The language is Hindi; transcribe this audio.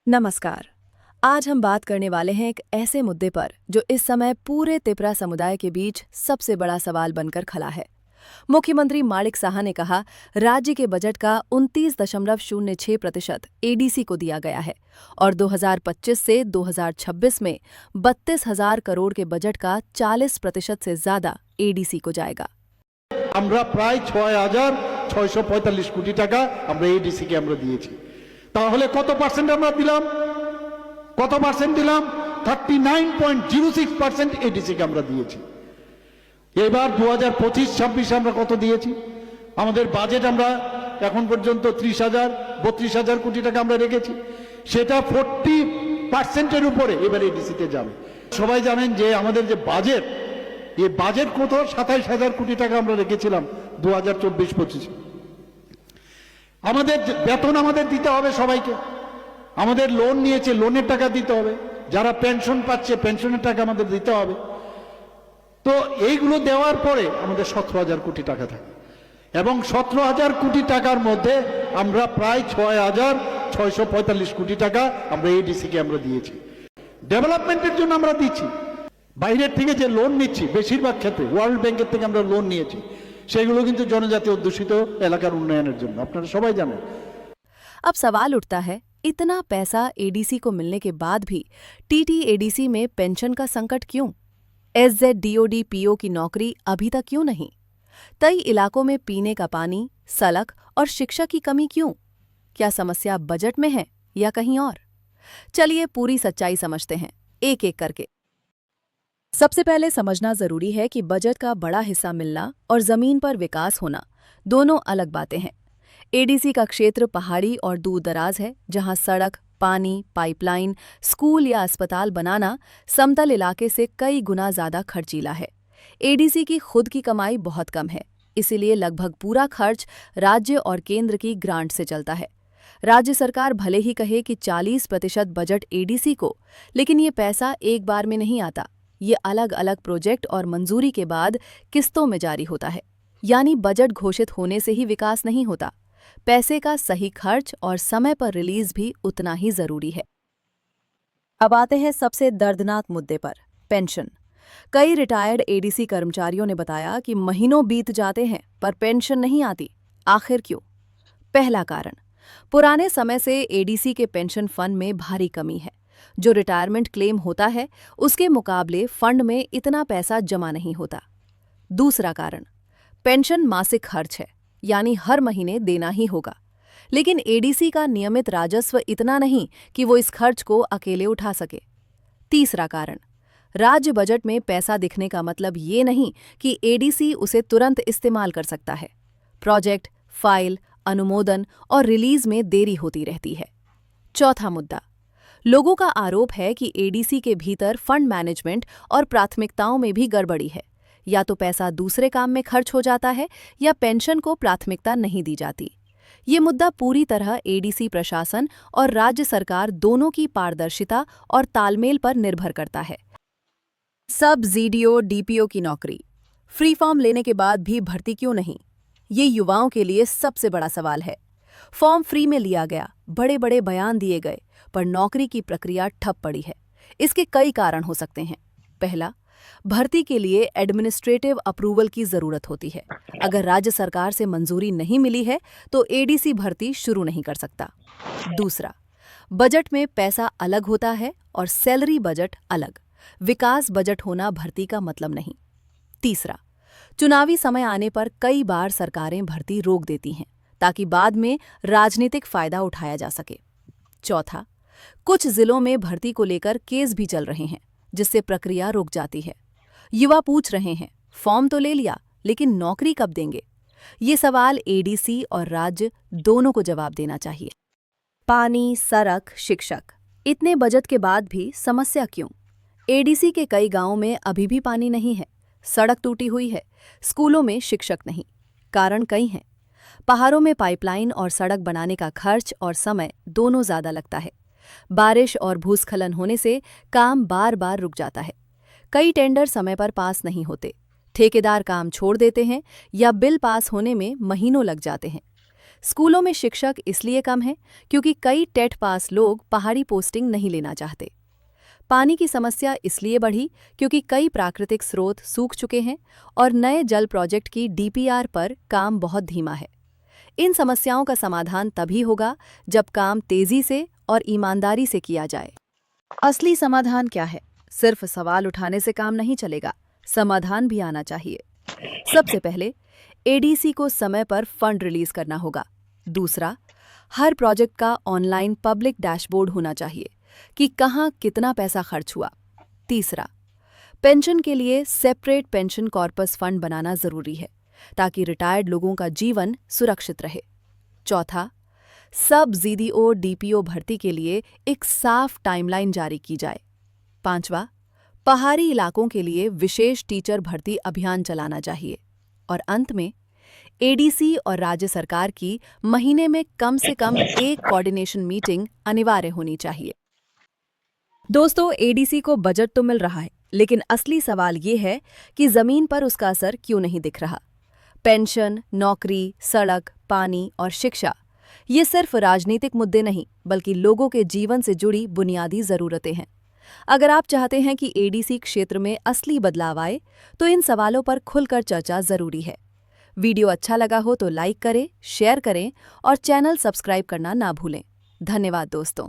नमस्कार। आज हम बात करने वाले हैं एक ऐसे मुद्दे पर जो इस समय पूरे तिपरा समुदाय के बीच सबसे बड़ा सवाल बनकर खड़ा है। मुख्यमंत्री माणिक साहा ने कहा, राज्य के बजट का 29.06% एडीसी को दिया गया है और 2025 से 2026 में 32,000 करोड़ के बजट का 40% से ज्यादा एडीसी को जाएगा। আমরা প্রায় ৬,৬৪৫ কোটি টাকা আমরা এডিসি কে আমরা দিয়েছি। তাহলে কত পার্সেন্ট আমরা দিলাম? 39.06% এডিসি কে আমরা দিয়েছি। এবার 2025-26 আমরা কত দিয়েছি? আমাদের বাজেট আমরা এখন পর্যন্ত 30,000-32,000 কোটি টাকা আমরা রেখেছি। সেটা 40% এর উপরে এবার এডিসি তে যাবে। সবাই জানেন যে আমাদের যে বাজেট, এই বাজেট কত? 27,000 কোটি টাকা আমরা রেখেছিলাম 2024-25। আমাদের বেতন আমাদের দিতে হবে সবাইকে, আমাদের লোন নিয়েছে লোনের টাকা দিতে হবে, যারা পেনশন পাচ্ছে পেনশনের টাকা আমাদের দিতে হবে। তো এইগুলো দেওয়ার পরে আমাদের 17,000 কোটি টাকা থাকে এবং 17,000 কোটি টাকার মধ্যে আমরা প্রায় 6,645 কোটি টাকা আমরা এডিসি কে আমরা দিয়েছি। ডেভেলপমেন্টের জন্য আমরা দিচ্ছি। বাইরের থেকে যে লোন নিচ্ছি বেশিরভাগ ক্ষেত্রে ওয়ার্ল্ড ব্যাংকের থেকে আমরা লোন নিয়েছি, সেগুলো কিন্তু জনজাতি অধ্যুষিত এলাকার উন্নয়নের জন্য, আপনারা সবাই জানেন। अब सवाल उठता है, इतना पैसा एडीसी को मिलने के बाद भी टीटीएडीसी में पेंशन का संकट क्यों? एसजेडडीओडी पीओ की नौकरी अभी तक क्यों नहीं? कई इलाकों में पीने का पानी, सड़क और शिक्षा की कमी क्यों? क्या समस्या बजट में है या कहीं और? चलिए पूरी सच्चाई समझते हैं एक एक करके। सबसे पहले समझना जरूरी है कि बजट का बड़ा हिस्सा मिलना और जमीन पर विकास होना दोनों अलग बातें हैं। एडीसी का क्षेत्र पहाड़ी और दूर दराज है, जहां सड़क, पानी, पाइपलाइन, स्कूल या अस्पताल बनाना समतल इलाके से कई गुना ज्यादा खर्चीला है। एडीसी की खुद की कमाई बहुत कम है, इसीलिए लगभग पूरा खर्च राज्य और केंद्र की ग्रांट से चलता है। राज्य सरकार भले ही कहे कि 40% बजट एडीसी को, लेकिन ये पैसा एक बार में नहीं आता। ये अलग अलग प्रोजेक्ट और मंजूरी के बाद किस्तों में जारी होता है। यानी बजट घोषित होने से ही विकास नहीं होता, पैसे का सही खर्च और समय पर रिलीज भी उतना ही जरूरी है। अब आते हैं सबसे दर्दनाक मुद्दे पर, पेंशन। कई रिटायर्ड एडीसी कर्मचारियों ने बताया कि महीनों बीत जाते हैं पर पेंशन नहीं आती। आखिर क्यों? पहला कारण, पुराने समय से एडीसी के पेंशन फंड में भारी कमी है। जो रिटायरमेंट क्लेम होता है उसके मुकाबले फंड में इतना पैसा जमा नहीं होता। दूसरा कारण, पेंशन मासिक खर्च है, यानी हर महीने देना ही होगा, लेकिन एडीसी का नियमित राजस्व इतना नहीं कि वो इस खर्च को अकेले उठा सके। तीसरा कारण, राज्य बजट में पैसा दिखने का मतलब ये नहीं कि एडीसी उसे तुरंत इस्तेमाल कर सकता है। प्रोजेक्ट, फाइल, अनुमोदन और रिलीज में देरी होती रहती है। चौथा मुद्दा, लोगों का आरोप है कि एडीसी के भीतर फंड मैनेजमेंट और प्राथमिकताओं में भी गड़बड़ी है। या तो पैसा दूसरे काम में खर्च हो जाता है या पेंशन को प्राथमिकता नहीं दी जाती। ये मुद्दा पूरी तरह एडीसी प्रशासन और राज्य सरकार दोनों की पारदर्शिता और तालमेल पर निर्भर करता है। सब जीडीओ डीपीओ की नौकरी फ्री फॉर्म लेने के बाद भी भर्ती क्यों नहीं? ये युवाओं के लिए सबसे बड़ा सवाल है। फॉर्म फ्री में लिया गया, बड़े बड़े बयान दिए गए, पर नौकरी की प्रक्रिया ठप पड़ी है। इसके कई कारण हो सकते हैं। पहला, भर्ती के लिए एडमिनिस्ट्रेटिव अप्रूवल की जरूरत होती है। अगर राज्य सरकार से मंजूरी नहीं मिली है तो एडीसी भर्ती शुरू नहीं कर सकता। दूसरा, बजट में पैसा अलग होता है और सैलरी बजट अलग। विकास बजट होना भर्ती का मतलब नहीं। तीसरा, चुनावी समय आने पर कई बार सरकारें भर्ती रोक देती हैं ताकि बाद में राजनीतिक फायदा उठाया जा सके। चौथा, कुछ जिलों में भर्ती को लेकर केस भी चल रहे हैं, जिससे प्रक्रिया रुक जाती है। युवा पूछ रहे हैं, फॉर्म तो ले लिया, लेकिन नौकरी कब देंगे? ये सवाल एडीसी और राज्य दोनों को जवाब देना चाहिए। पानी, सड़क, शिक्षक, इतने बजट के बाद भी समस्या क्यों? एडीसी के कई गांवों में अभी भी पानी नहीं है, सड़क टूटी हुई है, स्कूलों में शिक्षक नहीं। कारण कई हैं। पहाड़ों में पाइपलाइन और सड़क बनाने का खर्च और समय दोनों ज्यादा लगता है। बारिश और भूस्खलन होने से काम बार बार रुक जाता है। कई टेंडर समय पर पास नहीं होते, ठेकेदार काम छोड़ देते हैं या बिल पास होने में महीनों लग जाते हैं। स्कूलों में शिक्षक इसलिए कम हैं क्योंकि कई टेट पास लोग पहाड़ी पोस्टिंग नहीं लेना चाहते। पानी की समस्या इसलिए बढ़ी क्योंकि कई प्राकृतिक स्रोत सूख चुके हैं और नए जल प्रोजेक्ट की डीपीआर पर काम बहुत धीमा है। इन समस्याओं का समाधान तभी होगा जब काम तेजी से और ईमानदारी से किया जाए। असली समाधान क्या है? सिर्फ सवाल उठाने से काम नहीं चलेगा, समाधान भी आना चाहिए। सबसे पहले एडीसी को समय पर फंड रिलीज करना होगा। दूसरा, हर प्रोजेक्ट का ऑनलाइन पब्लिक डैशबोर्ड होना चाहिए कि कहाँ कितना पैसा खर्च हुआ। तीसरा, पेंशन के लिए सेपरेट पेंशन कॉर्पस फंड बनाना जरूरी है ताकि रिटायर्ड लोगों का जीवन सुरक्षित रहे। चौथा, सब जीडीओ डीपीओ भर्ती के लिए एक साफ टाइमलाइन जारी की जाए। पांचवा, पहाड़ी इलाकों के लिए विशेष टीचर भर्ती अभियान चलाना चाहिए। और अंत में एडीसी और राज्य सरकार की महीने में कम से कम एक कोऑर्डिनेशन मीटिंग अनिवार्य होनी चाहिए। दोस्तों, एडीसी को बजट तो मिल रहा है, लेकिन असली सवाल ये है कि जमीन पर उसका असर क्यों नहीं दिख रहा। पेंशन, नौकरी, सड़क, पानी और शिक्षा ये सिर्फ राजनीतिक मुद्दे नहीं बल्कि लोगों के जीवन से जुड़ी बुनियादी जरूरतें हैं। अगर आप चाहते हैं कि एडीसी क्षेत्र में असली बदलाव आए तो इन सवालों पर खुलकर चर्चा जरूरी है। वीडियो अच्छा लगा हो तो लाइक करें, शेयर करें और चैनल सब्सक्राइब करना ना भूलें। धन्यवाद दोस्तों।